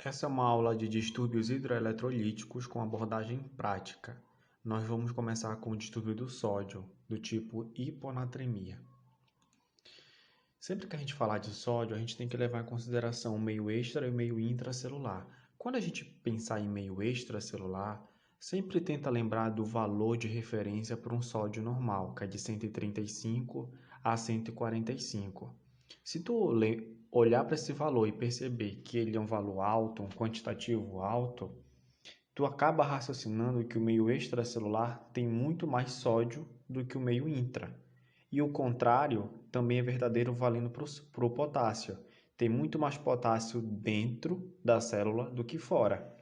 Essa é uma aula de distúrbios hidroeletrolíticos com abordagem prática. Nós vamos começar com o distúrbio do sódio, do tipo hiponatremia. Sempre que a gente falar de sódio, a gente tem que levar em consideração o meio extra e o meio intracelular. Quando a gente pensar em meio extracelular, sempre tenta lembrar do valor de referência para um sódio normal, que é de 135 a 145. Se tu olhar para esse valor e perceber que ele é um valor alto, um quantitativo alto, tu acaba raciocinando que o meio extracelular tem muito mais sódio do que o meio intra. E o contrário também é verdadeiro valendo para o potássio. Tem muito mais potássio dentro da célula do que fora,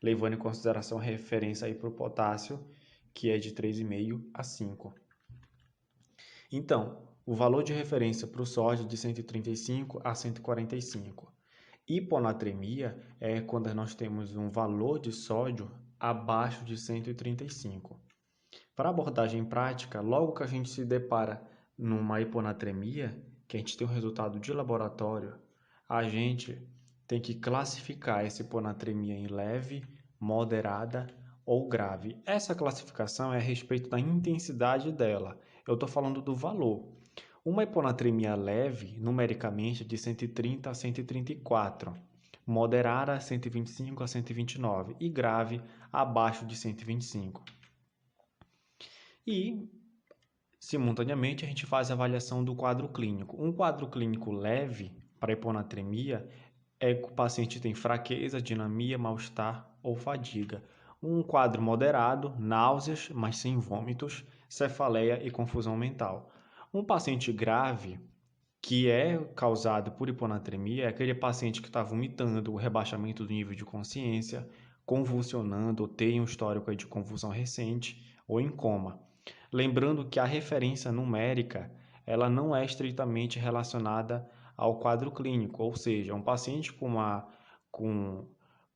levando em consideração a referência aí para o potássio, que é de 3,5 a 5. Então, o valor de referência para o sódio é de 135 a 145. Hiponatremia é quando nós temos um valor de sódio abaixo de 135. Para abordagem prática, logo que a gente se depara numa hiponatremia, que a gente tem um resultado de laboratório, a gente tem que classificar essa hiponatremia em leve, moderada ou grave. Essa classificação é a respeito da intensidade dela. Eu estou falando do valor. Uma hiponatremia leve, numericamente, é de 130 a 134, moderada 125 a 129 e grave abaixo de 125. E, simultaneamente, a gente faz a avaliação do quadro clínico. Um quadro clínico leve para hiponatremia é que o paciente tem fraqueza, dinamia, mal-estar ou fadiga. Um quadro moderado, náuseas, mas sem vômitos, cefaleia e confusão mental. Um paciente grave, que é causado por hiponatremia, é aquele paciente que está vomitando, o rebaixamento do nível de consciência, convulsionando, ou tem um histórico de convulsão recente ou em coma. Lembrando que a referência numérica ela não é estritamente relacionada ao quadro clínico, ou seja, um paciente com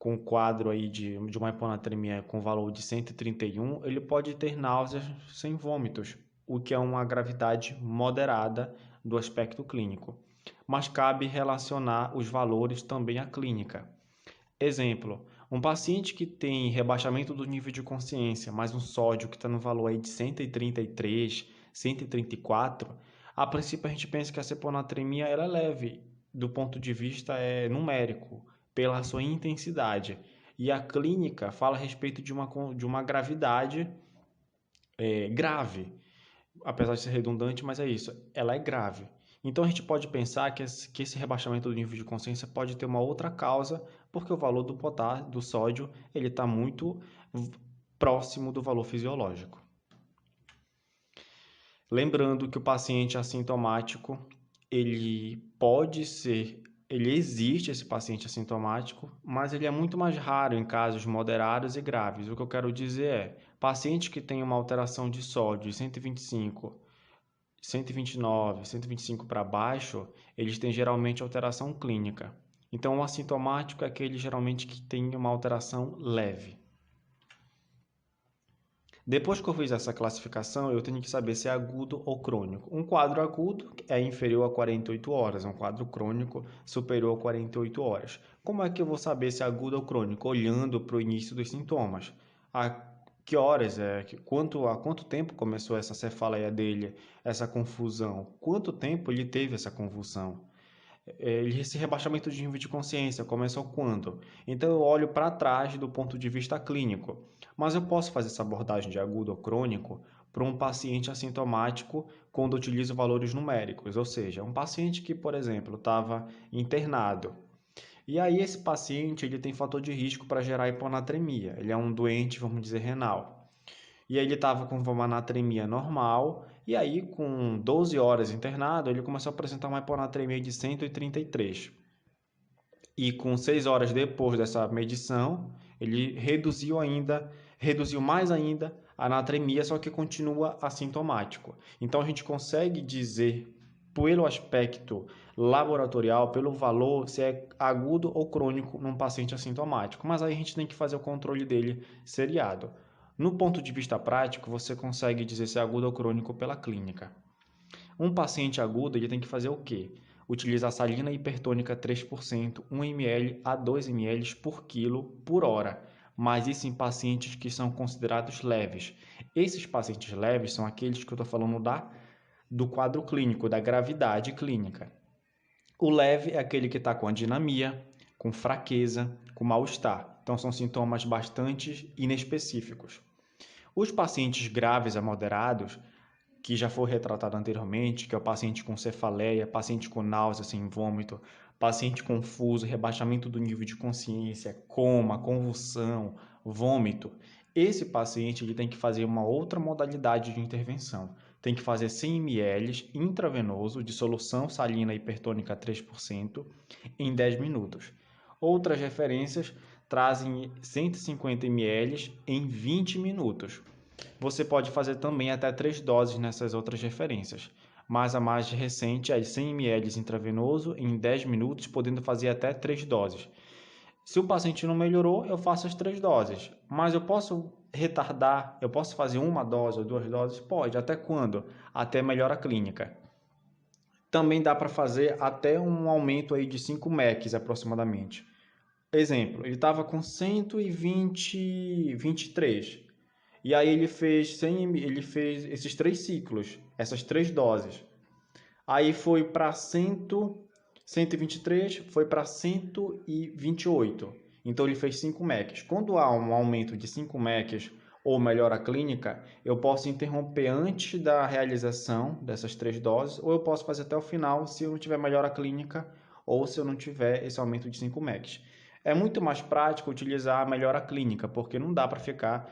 um quadro aí de uma hiponatremia com valor de 131, ele pode ter náuseas sem vômitos, o que é uma gravidade moderada do aspecto clínico. Mas cabe relacionar os valores também à clínica. Exemplo, um paciente que tem rebaixamento do nível de consciência, mas um sódio que está no valor aí de 133, 134, a princípio a gente pensa que a hiponatremia ela é leve, do ponto de vista numérico, pela sua intensidade. E a clínica fala a respeito de uma gravidade grave, apesar de ser redundante, mas é isso, ela é grave. Então a gente pode pensar que esse rebaixamento do nível de consciência pode ter uma outra causa, porque o valor do sódio ele está muito próximo do valor fisiológico. Lembrando que o paciente assintomático, ele existe esse paciente assintomático, mas ele é muito mais raro em casos moderados e graves. O que eu quero dizer é, paciente que tem uma alteração de sódio de 125, 129, 125 para baixo, eles têm geralmente alteração clínica. Então, o assintomático é aquele geralmente que tem uma alteração leve. Depois que eu fiz essa classificação, eu tenho que saber se é agudo ou crônico. Um quadro agudo é inferior a 48 horas, um quadro crônico superior a 48 horas. Como é que eu vou saber se é agudo ou crônico? Olhando para o início dos sintomas. A que horas, há quanto tempo começou essa cefaleia dele, essa confusão? Quanto tempo ele teve essa convulsão? Esse rebaixamento de nível de consciência começou quando? Então eu olho para trás do ponto de vista clínico, mas eu posso fazer essa abordagem de agudo ou crônico para um paciente assintomático quando eu utilizo valores numéricos, ou seja, um paciente que, por exemplo, estava internado. E aí esse paciente ele tem fator de risco para gerar hiponatremia, ele é um doente, vamos dizer, renal. E aí ele estava com uma anatremia normal, e aí com 12 horas internado, ele começou a apresentar uma hiponatremia de 133. E com 6 horas depois dessa medição, ele reduziu mais ainda a anatremia, só que continua assintomático. Então a gente consegue dizer, pelo aspecto laboratorial, pelo valor, se é agudo ou crônico num paciente assintomático. Mas aí a gente tem que fazer o controle dele seriado. No ponto de vista prático, você consegue dizer se é agudo ou crônico pela clínica. Um paciente agudo ele tem que fazer o quê? Utiliza a salina hipertônica 3%, 1 ml a 2 ml por quilo por hora, mas isso em pacientes que são considerados leves. Esses pacientes leves são aqueles que eu estou falando do quadro clínico, da gravidade clínica. O leve é aquele que está com adinamia, com fraqueza, com mal-estar. Então, são sintomas bastante inespecíficos. Os pacientes graves a moderados, que já foi retratado anteriormente, que é o paciente com cefaleia, paciente com náusea sem vômito, paciente confuso, rebaixamento do nível de consciência, coma, convulsão, vômito. Esse paciente ele tem que fazer uma outra modalidade de intervenção. Tem que fazer 100 ml intravenoso de solução salina hipertônica 3% em 10 minutos. Outras referências trazem 150 ml em 20 minutos. Você pode fazer também até 3 doses nessas outras referências, mas a mais recente é 100 ml intravenoso em 10 minutos, podendo fazer até 3 doses. Se o paciente não melhorou, eu faço as 3 doses, mas eu posso retardar, eu posso fazer 1 dose ou 2 doses? Pode, até quando? Até melhora clínica. Também dá para fazer até um aumento aí de 5 mEq aproximadamente. Exemplo, ele estava com 123. E aí ele fez esses 3 ciclos, essas 3 doses. Aí foi para 123, foi para 128. Então ele fez 5 mEq. Quando há um aumento de 5 mEq ou melhora clínica, eu posso interromper antes da realização dessas 3 doses, ou eu posso fazer até o final se eu não tiver melhora clínica ou se eu não tiver esse aumento de 5 mEq. É muito mais prático utilizar a melhora clínica, porque não dá para ficar,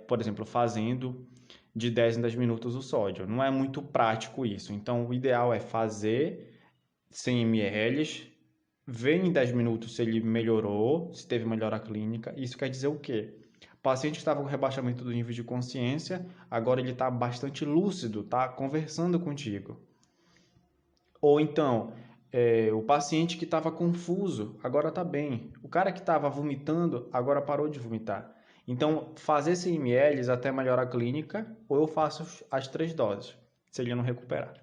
por exemplo, fazendo de 10 em 10 minutos o sódio. Não é muito prático isso. Então, o ideal é fazer 100 ml, ver em 10 minutos se ele melhorou, se teve melhora clínica. Isso quer dizer o quê? O paciente estava com rebaixamento do nível de consciência, agora ele está bastante lúcido, está conversando contigo. Ou então, o paciente que estava confuso, agora está bem. O cara que estava vomitando, agora parou de vomitar. Então, fazer 100 ml até melhorar a clínica, ou eu faço as 3 doses, se ele não recuperar.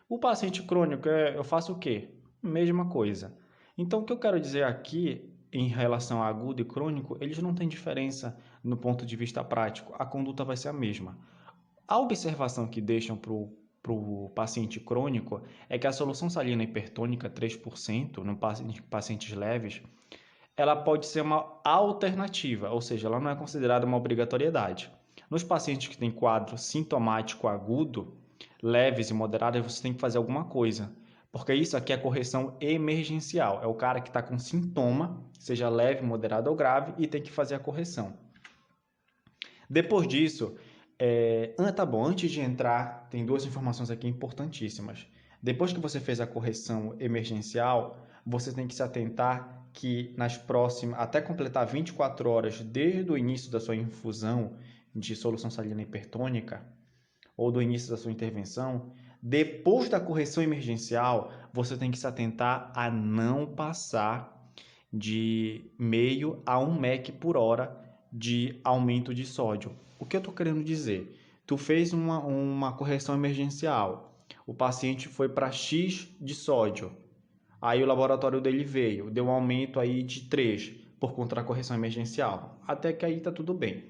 O paciente crônico, eu faço o quê? Mesma coisa. Então, o que eu quero dizer aqui, em relação a agudo e crônico, eles não têm diferença no ponto de vista prático. A conduta vai ser a mesma. A observação que deixam para o paciente crônico é que a solução salina hipertônica 3%, em pacientes leves, ela pode ser uma alternativa, ou seja, ela não é considerada uma obrigatoriedade. Nos pacientes que têm quadro sintomático agudo, leves e moderados, você tem que fazer alguma coisa, porque isso aqui é correção emergencial. É o cara que está com sintoma, seja leve, moderado ou grave, e tem que fazer a correção. Depois disso, tá bom, antes de entrar, tem 2 informações aqui importantíssimas. Depois que você fez a correção emergencial, você tem que se atentar que nas próximas, até completar 24 horas desde o início da sua infusão de solução salina hipertônica, ou do início da sua intervenção, depois da correção emergencial, você tem que se atentar a não passar de meio a 1 mEq por hora de aumento de sódio. O que eu estou querendo dizer? Tu fez uma correção emergencial, o paciente foi para X de sódio, aí o laboratório dele deu um aumento aí de 3 por conta da correção emergencial. Até que aí está tudo bem.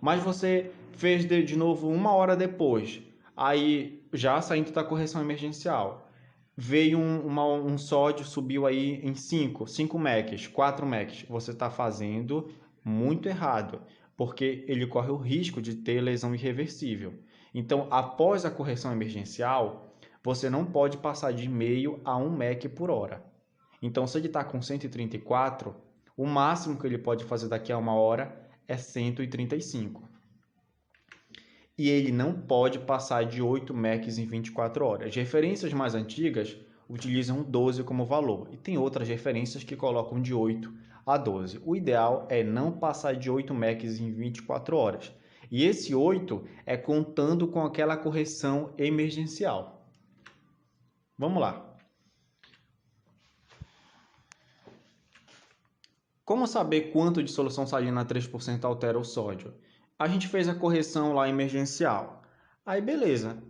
Mas você fez de novo 1 hora depois, aí já saindo da correção emergencial, veio um sódio, subiu aí em 5 mEq, 4 mEq. Você está fazendo muito errado, porque ele corre o risco de ter lesão irreversível. Então, após a correção emergencial, você não pode passar de meio a 1 mEq por hora. Então, se ele está com 134, o máximo que ele pode fazer daqui a 1 hora é 135. E ele não pode passar de 8 mEq em 24 horas. As referências mais antigas utilizam 12 como valor, e tem outras referências que colocam de 8 a 12. O ideal é não passar de 8 mEq em 24 horas. E esse 8 é contando com aquela correção emergencial. Vamos lá. Como saber quanto de solução salina 3% altera o sódio? A gente fez a correção lá emergencial. Aí beleza.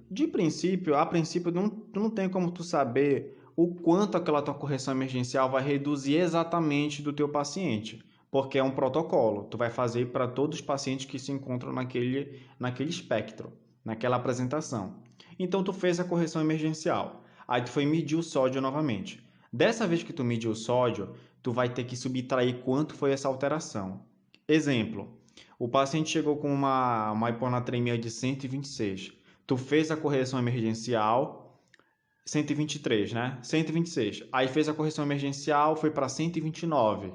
A princípio não tem como tu saber o quanto aquela tua correção emergencial vai reduzir exatamente do teu paciente, porque é um protocolo. Tu vai fazer para todos os pacientes que se encontram naquele espectro, naquela apresentação. Então, tu fez a correção emergencial. Aí, tu foi medir o sódio novamente. Dessa vez que tu mediu o sódio, tu vai ter que subtrair quanto foi essa alteração. Exemplo, o paciente chegou com uma hiponatremia de 126. Tu fez a correção emergencial, 123, né? 126. Aí fez a correção emergencial, foi para 129.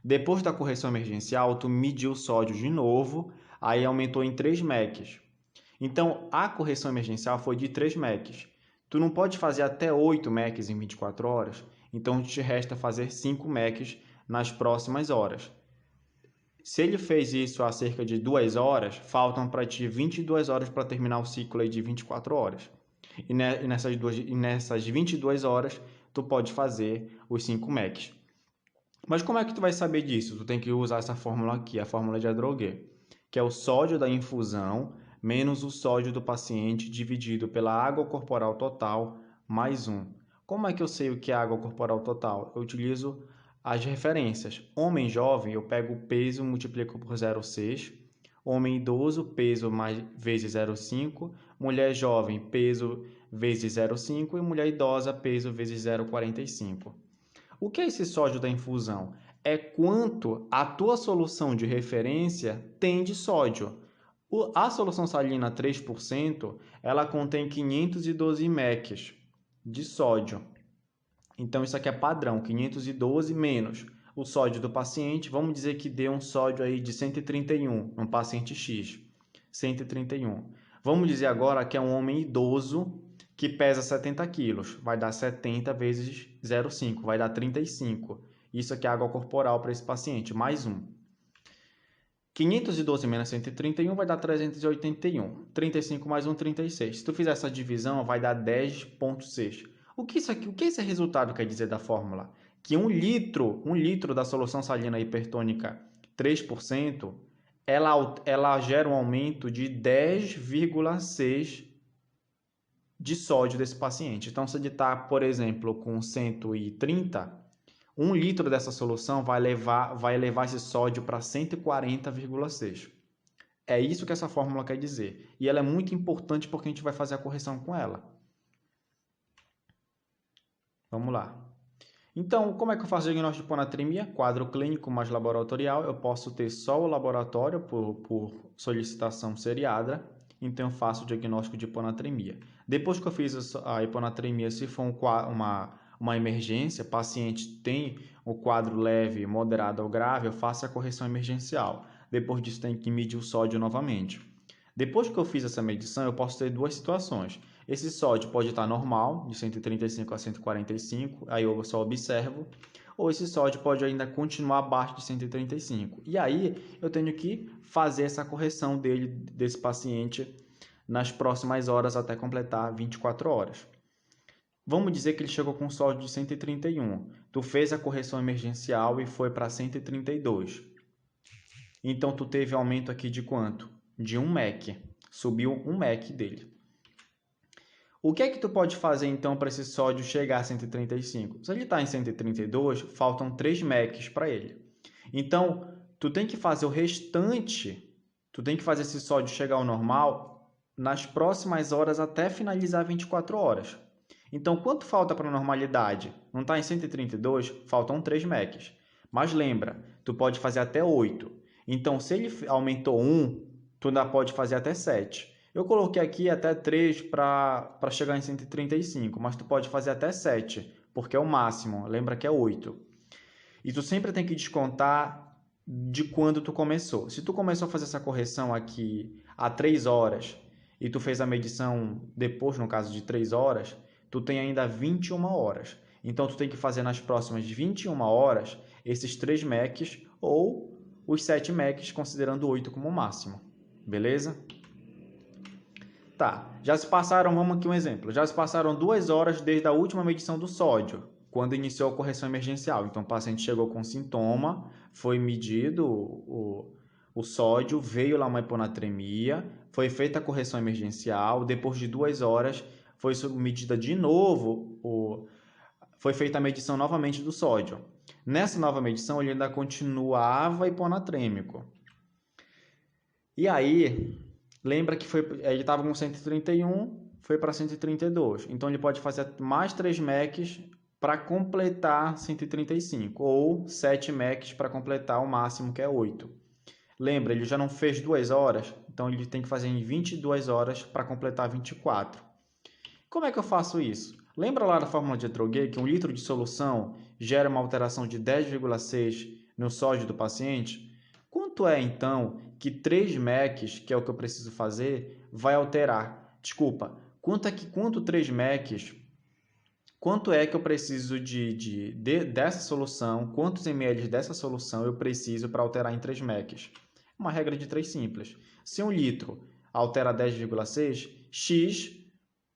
Depois da correção emergencial, tu mediu o sódio de novo, aí aumentou em 3 mEq. Então, a correção emergencial foi de 3 mEq. Tu não pode fazer até 8 mEq em 24 horas, então te resta fazer 5 mEq nas próximas horas. Se ele fez isso há cerca de 2 horas, faltam para ti 22 horas para terminar o ciclo aí de 24 horas. E nessas 22 horas, tu pode fazer os 5 mEq. Mas como é que tu vai saber disso? Tu tem que usar essa fórmula aqui, a fórmula de Adroguet, que é o sódio da infusão menos o sódio do paciente dividido pela água corporal total mais 1. Como é que eu sei o que é água corporal total? Eu utilizo as referências. Homem jovem, eu pego o peso, multiplico por 0,6. Homem idoso, peso vezes 0,5. Mulher jovem, peso vezes 0,5. E mulher idosa, peso vezes 0,45. O que é esse sódio da infusão? É quanto a tua solução de referência tem de sódio. A solução salina 3%, ela contém 512 mEq de sódio. Então, isso aqui é padrão, 512 menos o sódio do paciente. Vamos dizer que dê um sódio aí de 131 no paciente X. 131. Vamos dizer agora que é um homem idoso que pesa 70 quilos. Vai dar 70 vezes 0,5, vai dar 35. Isso aqui é água corporal para esse paciente, mais 1. 512 menos 131 vai dar 381. 35 mais 1, 36. Se tu fizer essa divisão, vai dar 10,6. O que esse resultado quer dizer da fórmula? Que 1 litro da solução salina hipertônica 3%, ela gera um aumento de 10,6 de sódio desse paciente. Então, se ele está, por exemplo, com 130, 1 litro dessa solução vai levar esse sódio para 140,6. É isso que essa fórmula quer dizer. E ela é muito importante porque a gente vai fazer a correção com ela. Vamos lá. Então, como é que eu faço o diagnóstico de hiponatremia? Quadro clínico mais laboratorial. Eu posso ter só o laboratório por solicitação seriada. Então, eu faço o diagnóstico de hiponatremia. Depois que eu fiz a hiponatremia, se for uma emergência, paciente tem o quadro leve, moderado ou grave, eu faço a correção emergencial. Depois disso, tem que medir o sódio novamente. Depois que eu fiz essa medição, eu posso ter duas situações. Esse sódio pode estar normal, de 135 a 145, aí eu só observo. Ou esse sódio pode ainda continuar abaixo de 135. E aí eu tenho que fazer essa correção desse paciente nas próximas horas até completar 24 horas. Vamos dizer que ele chegou com sódio de 131. Tu fez a correção emergencial e foi para 132. Então, tu teve aumento aqui de quanto? De 1 mEq. Subiu 1 mEq dele. O que é que tu pode fazer, então, para esse sódio chegar a 135? Se ele está em 132, faltam 3 mEq para ele. Então, tu tem que fazer o restante, tu tem que fazer esse sódio chegar ao normal nas próximas horas até finalizar 24 horas. Então, quanto falta para a normalidade? Não está em 132? Faltam 3 mEq. Mas lembra, tu pode fazer até 8. Então, se ele aumentou 1, tu ainda pode fazer até 7. Eu coloquei aqui até 3 para chegar em 135, mas tu pode fazer até 7, porque é o máximo. Lembra que é 8. E tu sempre tem que descontar de quando tu começou. Se tu começou a fazer essa correção aqui há 3 horas e tu fez a medição depois, no caso de 3 horas, tu tem ainda 21 horas. Então, tu tem que fazer nas próximas 21 horas esses 3 mEq ou os 7 mEq, considerando 8 como máximo. Beleza? Tá, já se passaram, vamos aqui um exemplo, já se passaram 2 horas desde a última medição do sódio, quando iniciou a correção emergencial. Então, o paciente chegou com sintoma, foi medido o sódio, veio lá uma hiponatremia, foi feita a correção emergencial, depois de 2 horas foi medida de novo foi feita a medição novamente do sódio. Nessa nova medição, ele ainda continuava hiponatrêmico. E aí, lembra que ele estava com 131, foi para 132. Então, ele pode fazer mais 3 MECs para completar 135, ou 7 MECs para completar o máximo, que é 8. Lembra, ele já não fez 2 horas, então ele tem que fazer em 22 horas para completar 24. Como é que eu faço isso? Lembra lá da fórmula de Droguet que 1 litro de solução gera uma alteração de 10,6 no sódio do paciente? Quanto é, então, que 3 MECs, que é o que eu preciso fazer, vai alterar? Desculpa, quanto 3 MECs, quanto é que eu preciso dessa solução, quantos ml dessa solução eu preciso para alterar em 3 MECs? Uma regra de 3 simples. Se 1 litro altera 10,6, X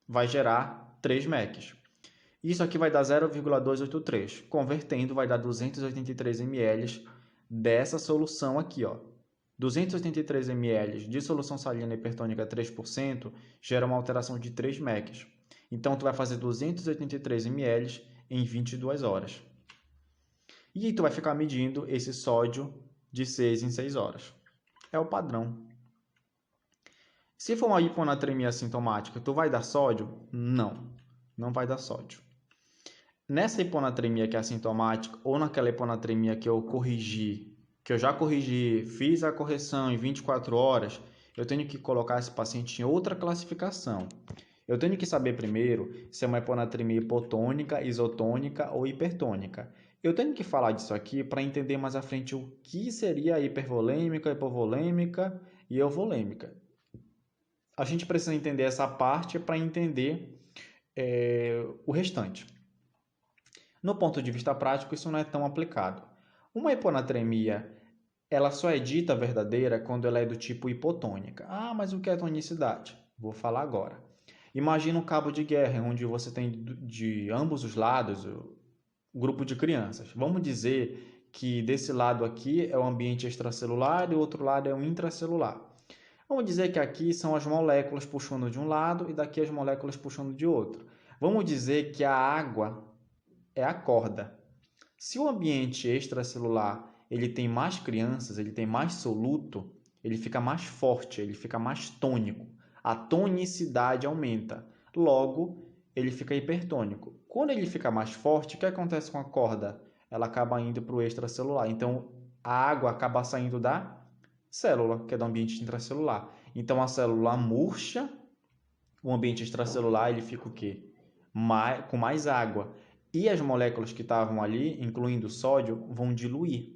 vai gerar 3 MECs. Isso aqui vai dar 0,283. Convertendo, vai dar 283 ml dessa solução aqui, ó. 283 ml de solução salina hipertônica 3% gera uma alteração de 3 MECs. Então, tu vai fazer 283 ml em 22 horas. E aí tu vai ficar medindo esse sódio de 6 em 6 horas. É o padrão. Se for uma hiponatremia assintomática, tu vai dar sódio? Não, não vai dar sódio. Nessa hiponatremia que é assintomática, ou naquela hiponatremia que eu já corrigi, fiz a correção em 24 horas, eu tenho que colocar esse paciente em outra classificação. Eu tenho que saber primeiro se é uma hiponatremia hipotônica, isotônica ou hipertônica. Eu tenho que falar disso aqui para entender mais à frente o que seria a hipervolêmica, hipovolêmica e euvolêmica. A gente precisa entender essa parte para entender o restante. No ponto de vista prático, isso não é tão aplicado. Uma hiponatremia, ela só é dita verdadeira quando ela é do tipo hipotônica. Ah, mas o que é tonicidade? Vou falar agora. Imagina um cabo de guerra, onde você tem de ambos os lados o grupo de crianças. Vamos dizer que desse lado aqui é o ambiente extracelular e o outro lado é o intracelular. Vamos dizer que aqui são as moléculas puxando de um lado e daqui as moléculas puxando de outro. Vamos dizer que a água é a corda. Se o ambiente extracelular ele tem mais crianças, ele tem mais soluto, ele fica mais forte, ele fica mais tônico. A tonicidade aumenta. Logo, ele fica hipertônico. Quando ele fica mais forte, o que acontece com a corda? Ela acaba indo para o extracelular. Então, a água acaba saindo da célula, que é do ambiente intracelular. Então, a célula murcha, o ambiente extracelular ele fica o quê? Com mais água. E as moléculas que estavam ali, incluindo o sódio, vão diluir.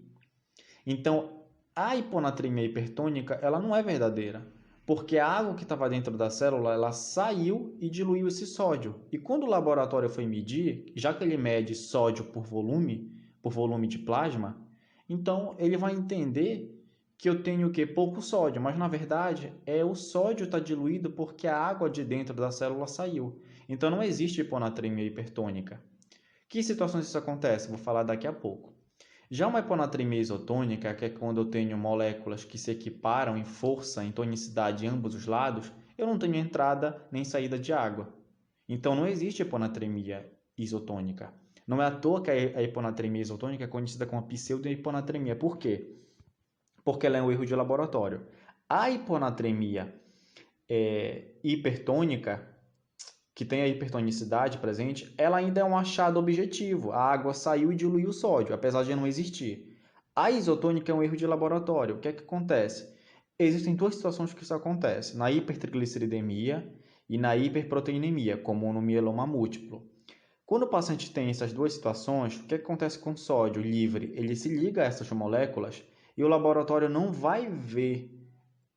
Então, a hiponatremia hipertônica, ela não é verdadeira, porque a água que estava dentro da célula, ela saiu e diluiu esse sódio. E quando o laboratório foi medir, já que ele mede sódio por volume de plasma, então ele vai entender que eu tenho o quê? Pouco sódio, mas na verdade o sódio está diluído porque a água de dentro da célula saiu. Então não existe hiponatremia hipertônica. Que situações isso acontece? Vou falar daqui a pouco. Já uma hiponatremia isotônica, que é quando eu tenho moléculas que se equiparam em força, em tonicidade em ambos os lados, eu não tenho entrada nem saída de água. Então não existe hiponatremia isotônica. Não é à toa que a hiponatremia isotônica é conhecida como pseudo-hiponatremia. Por quê? Porque ela é um erro de laboratório. A hiponatremia hipertônica, que tem a hipertonicidade presente, ela ainda é um achado objetivo. A água saiu e diluiu o sódio, apesar de não existir. A isotônica é um erro de laboratório. O que é que acontece? Existem duas situações que isso acontece, na hipertrigliceridemia e na hiperproteinemia, como no mieloma múltiplo. Quando o paciente tem essas duas situações, o que acontece com o sódio livre? Ele se liga a essas moléculas e o laboratório não vai ver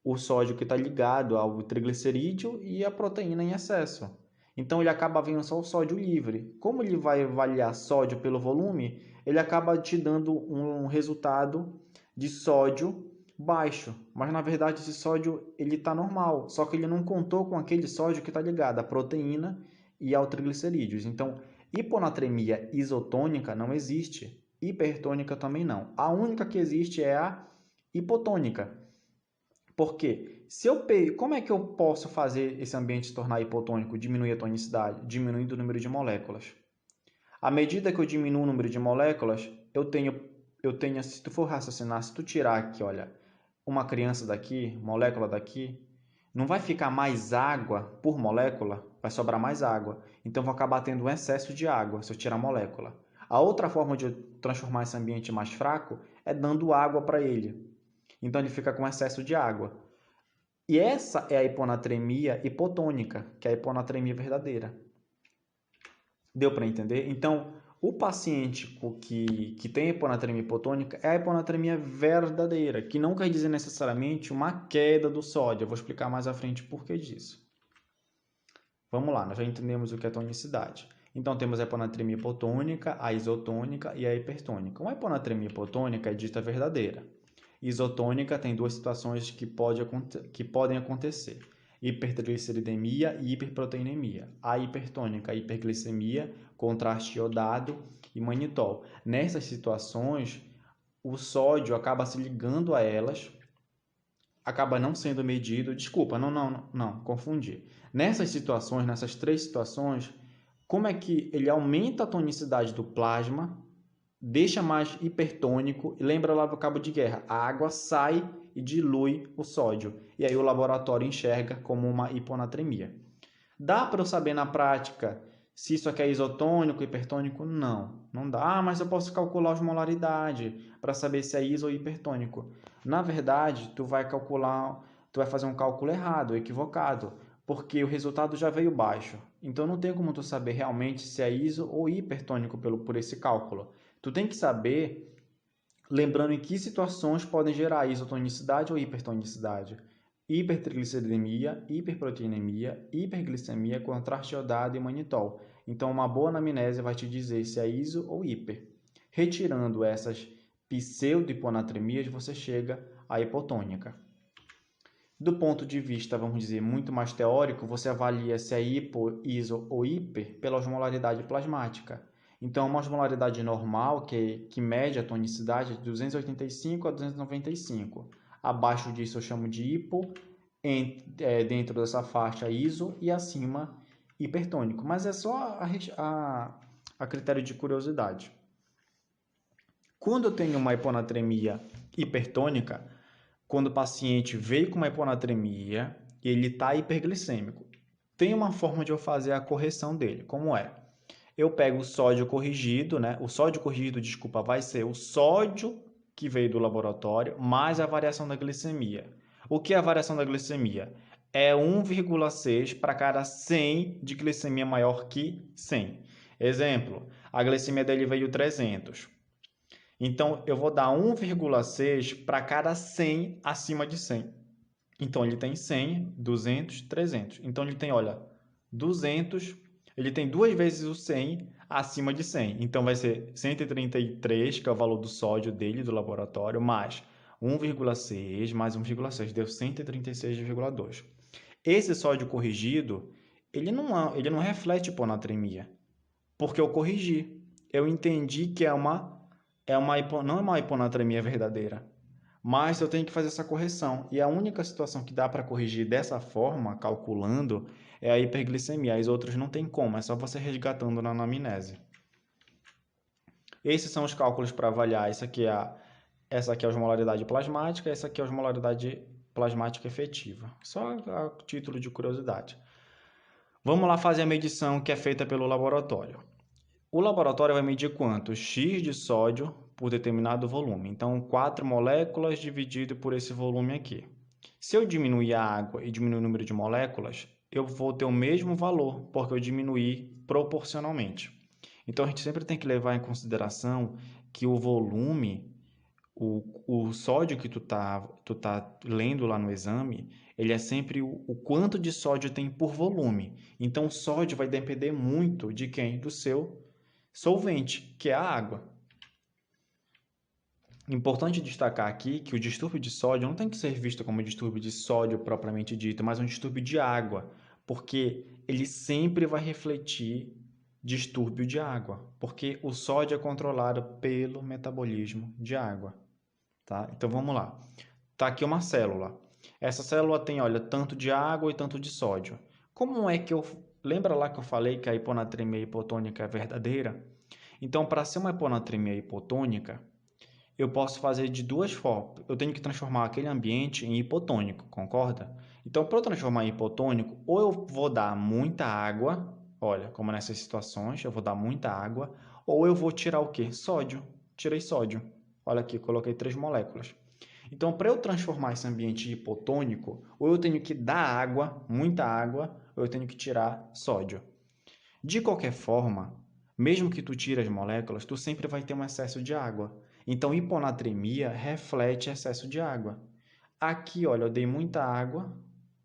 o sódio que está ligado ao triglicerídeo e a proteína em excesso. Então ele acaba vendo só o sódio livre. Como ele vai avaliar sódio pelo volume, ele acaba te dando um resultado de sódio baixo. Mas na verdade esse sódio ele está normal, só que ele não contou com aquele sódio que está ligado à proteína e ao triglicerídeos. Então hiponatremia isotônica não existe, hipertônica também não. A única que existe é a hipotônica. Por quê? Como é que eu posso fazer esse ambiente se tornar hipotônico, diminuir a tonicidade, diminuindo o número de moléculas? À medida que eu diminuo o número de moléculas, eu tenho, se tu for raciocinar, se tu tirar aqui, olha, uma criança daqui, molécula daqui, não vai ficar mais água por molécula, vai sobrar mais água. Então, vou acabar tendo um excesso de água se eu tirar a molécula. A outra forma de eu transformar esse ambiente mais fraco é dando água para ele. Então, ele fica com excesso de água. E essa é a hiponatremia hipotônica, que é a hiponatremia verdadeira. Deu para entender? Então, o paciente que tem hiponatremia hipotônica é a hiponatremia verdadeira, que não quer dizer necessariamente uma queda do sódio. Eu vou explicar mais à frente o porquê disso. Vamos lá, nós já entendemos o que é tonicidade. Então, temos a hiponatremia hipotônica, a isotônica e a hipertônica. Uma hiponatremia hipotônica é dita verdadeira. Isotônica tem duas situações que podem acontecer: hipertrigliceridemia e hiperproteinemia. A hipertônica, a hiperglicemia, contraste iodado e manitol. Nessas situações, o sódio acaba se ligando a elas, acaba não sendo medido. Desculpa, não, confundi. Nessas três situações, como é que ele aumenta a tonicidade do plasma, deixa mais hipertônico, e lembra lá do cabo de guerra, a água sai e dilui o sódio, e aí o laboratório enxerga como uma hiponatremia. Dá para eu saber na prática se isso aqui é isotônico, hipertônico? Não dá. Ah, mas eu posso calcular a osmolaridade para saber se é iso ou hipertônico. Na verdade, tu vai fazer um cálculo errado, equivocado, porque o resultado já veio baixo. Então não tem como tu saber realmente se é iso ou hipertônico por esse cálculo. Tu tem que saber, lembrando em que situações podem gerar isotonicidade ou hipertonicidade. Hipertrigliceridemia, hiperproteinemia, hiperglicemia, contraste iodado e manitol. Então, uma boa anamnese vai te dizer se é iso ou hiper. Retirando essas pseudo-hiponatremias, você chega à hipotônica. Do ponto de vista, vamos dizer, muito mais teórico, você avalia se é hipo, iso ou hiper pela osmolaridade plasmática. Então, uma osmolaridade normal, que mede a tonicidade, é de 285 a 295. Abaixo disso eu chamo de hipo, dentro dessa faixa iso, e acima hipertônico. Mas é só a critério de curiosidade. Quando eu tenho uma hiponatremia hipertônica, quando o paciente veio com uma hiponatremia e ele está hiperglicêmico, tem uma forma de eu fazer a correção dele. Como é? Eu pego o sódio corrigido, né? O sódio corrigido, desculpa, vai ser o sódio que veio do laboratório mais a variação da glicemia. O que é a variação da glicemia? É 1,6 para cada 100 de glicemia maior que 100. Exemplo, a glicemia dele veio 300. Então, eu vou dar 1,6 para cada 100 acima de 100. Então, ele tem 100, 200, 300. Então, ele tem, olha, 200, ele tem duas vezes o 100 acima de 100. Então, vai ser 133, que é o valor do sódio dele, do laboratório, mais 1,6 mais 1,6, deu 136,2. Esse sódio corrigido, ele não reflete hiponatremia, porque eu corrigi. Eu entendi que não é uma hiponatremia verdadeira, mas eu tenho que fazer essa correção. E a única situação que dá para corrigir dessa forma, calculando, é a hiperglicemia. As outras não tem como, é só você resgatando na anamnese. Esses são os cálculos para avaliar. Essa aqui é a osmolaridade plasmática, essa aqui é a osmolaridade plasmática efetiva. Só a título de curiosidade. Vamos lá fazer a medição que é feita pelo laboratório. O laboratório vai medir quanto? X de sódio por determinado volume. Então, 4 moléculas dividido por esse volume aqui. Se eu diminuir a água e diminuir o número de moléculas, eu vou ter o mesmo valor, porque eu diminuí proporcionalmente. Então, a gente sempre tem que levar em consideração que o volume, o sódio que tu tá lendo lá no exame, ele é sempre o quanto de sódio tem por volume. Então, o sódio vai depender muito de quem? Do seu solvente, que é a água. Importante destacar aqui que o distúrbio de sódio não tem que ser visto como um distúrbio de sódio propriamente dito, mas um distúrbio de água, porque ele sempre vai refletir distúrbio de água, porque o sódio é controlado pelo metabolismo de água, tá? Então vamos lá. Tá aqui uma célula. Essa célula tem, olha, tanto de água e tanto de sódio. Como é que lembra lá que eu falei que a hiponatremia hipotônica é verdadeira? Então, para ser uma hiponatremia hipotônica, eu posso fazer de duas formas. Eu tenho que transformar aquele ambiente em hipotônico, concorda? Então, para eu transformar em hipotônico, ou eu vou dar muita água, olha, como nessas situações, eu vou dar muita água, ou eu vou tirar o quê? Sódio. Tirei sódio. Olha aqui, coloquei 3 moléculas. Então, para eu transformar esse ambiente em hipotônico, ou eu tenho que dar água, muita água, ou eu tenho que tirar sódio. De qualquer forma, mesmo que tu tire as moléculas, tu sempre vai ter um excesso de água. Então, hiponatremia reflete excesso de água. Aqui, olha, eu dei muita água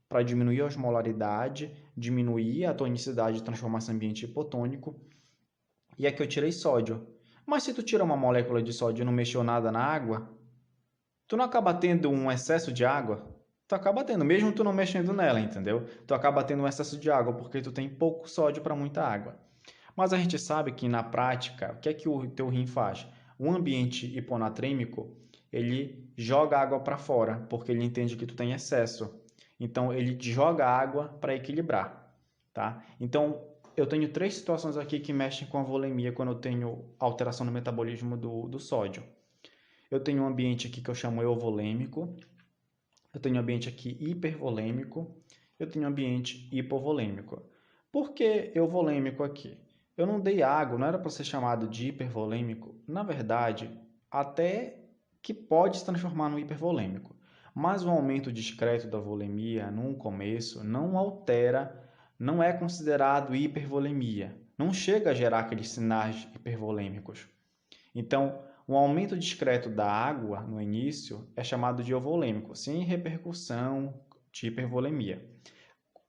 para diminuir a osmolaridade, diminuir a tonicidade e transformar esse ambiente hipotônico. E aqui eu tirei sódio. Mas se tu tira uma molécula de sódio e não mexeu nada na água, tu não acaba tendo um excesso de água? Tu acaba tendo, mesmo tu não mexendo nela, entendeu? Tu acaba tendo um excesso de água porque tu tem pouco sódio para muita água. Mas a gente sabe que na prática, o que é que o teu rim faz? O ambiente hiponatrêmico, ele joga água para fora, porque ele entende que tu tem excesso. Então, ele joga água para equilibrar, tá? Então, eu tenho 3 situações aqui que mexem com a volemia quando eu tenho alteração no metabolismo do sódio. Eu tenho um ambiente aqui que eu chamo euvolêmico, eu tenho um ambiente aqui hipervolêmico, eu tenho um ambiente hipovolêmico. Por que euvolêmico aqui? Eu não dei água, não era para ser chamado de hipervolêmico. Na verdade, até que pode se transformar no hipervolêmico. Mas o aumento discreto da volemia no começo não altera, não é considerado hipervolemia. Não chega a gerar aqueles sinais hipervolêmicos. Então, um aumento discreto da água no início é chamado de euvolêmico, sem repercussão de hipervolemia.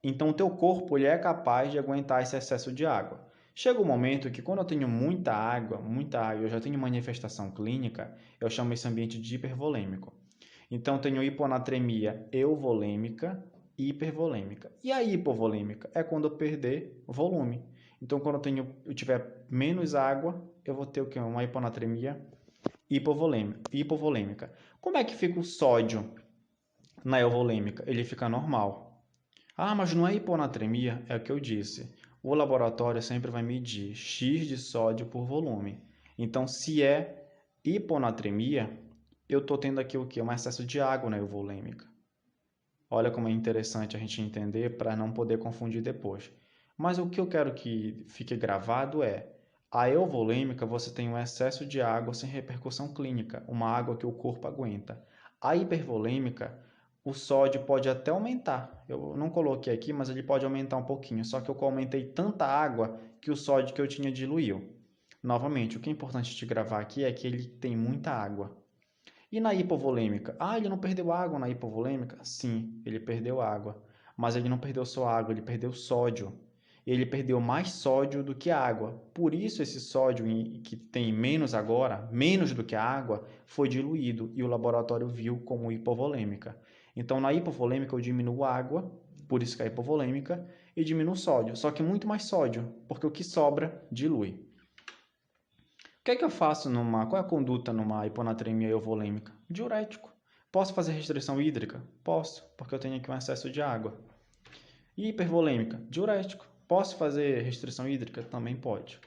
Então, o teu corpo ele é capaz de aguentar esse excesso de água. Chega um momento que quando eu tenho muita água, eu já tenho manifestação clínica, eu chamo esse ambiente de hipervolêmico. Então, eu tenho hiponatremia euvolêmica e hipervolêmica. E a hipovolêmica é quando eu perder volume. Então, quando eu tiver menos água, eu vou ter o quê? Uma hiponatremia hipovolêmica. Como é que fica o sódio na euvolêmica? Ele fica normal. Ah, mas não é hiponatremia? É o que eu disse. O laboratório sempre vai medir X de sódio por volume. Então, se é hiponatremia, eu estou tendo aqui o quê? Um excesso de água na euvolêmica. Olha como é interessante a gente entender para não poder confundir depois. Mas o que eu quero que fique gravado é: a euvolêmica você tem um excesso de água sem repercussão clínica, uma água que o corpo aguenta. A hipervolêmica, o sódio pode até aumentar. Eu não coloquei aqui, mas ele pode aumentar um pouquinho. Só que eu aumentei tanta água que o sódio que eu tinha diluiu. Novamente, o que é importante te gravar aqui é que ele tem muita água. E na hipovolêmica? Ah, ele não perdeu água na hipovolêmica? Sim, ele perdeu água. Mas ele não perdeu só água, ele perdeu sódio. Ele perdeu mais sódio do que água. Por isso, esse sódio que tem menos agora, menos do que a água, foi diluído e o laboratório viu como hipovolêmica. Então, na hipovolêmica, eu diminuo a água, por isso que é hipovolêmica, e diminuo o sódio. Só que muito mais sódio, porque o que sobra dilui. O que é que eu faço qual é a conduta numa hiponatremia euvolêmica? Diurético. Posso fazer restrição hídrica? Posso, porque eu tenho aqui um excesso de água. E hipervolêmica? Diurético. Posso fazer restrição hídrica? Também pode.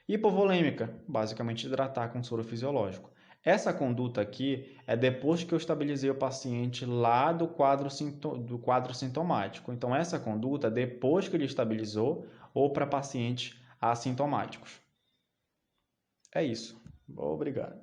Hipovolêmica? Basicamente hidratar com soro fisiológico. Essa conduta aqui é depois que eu estabilizei o paciente lá do quadro sintomático. Então, essa conduta é depois que ele estabilizou ou para pacientes assintomáticos. É isso. Obrigado.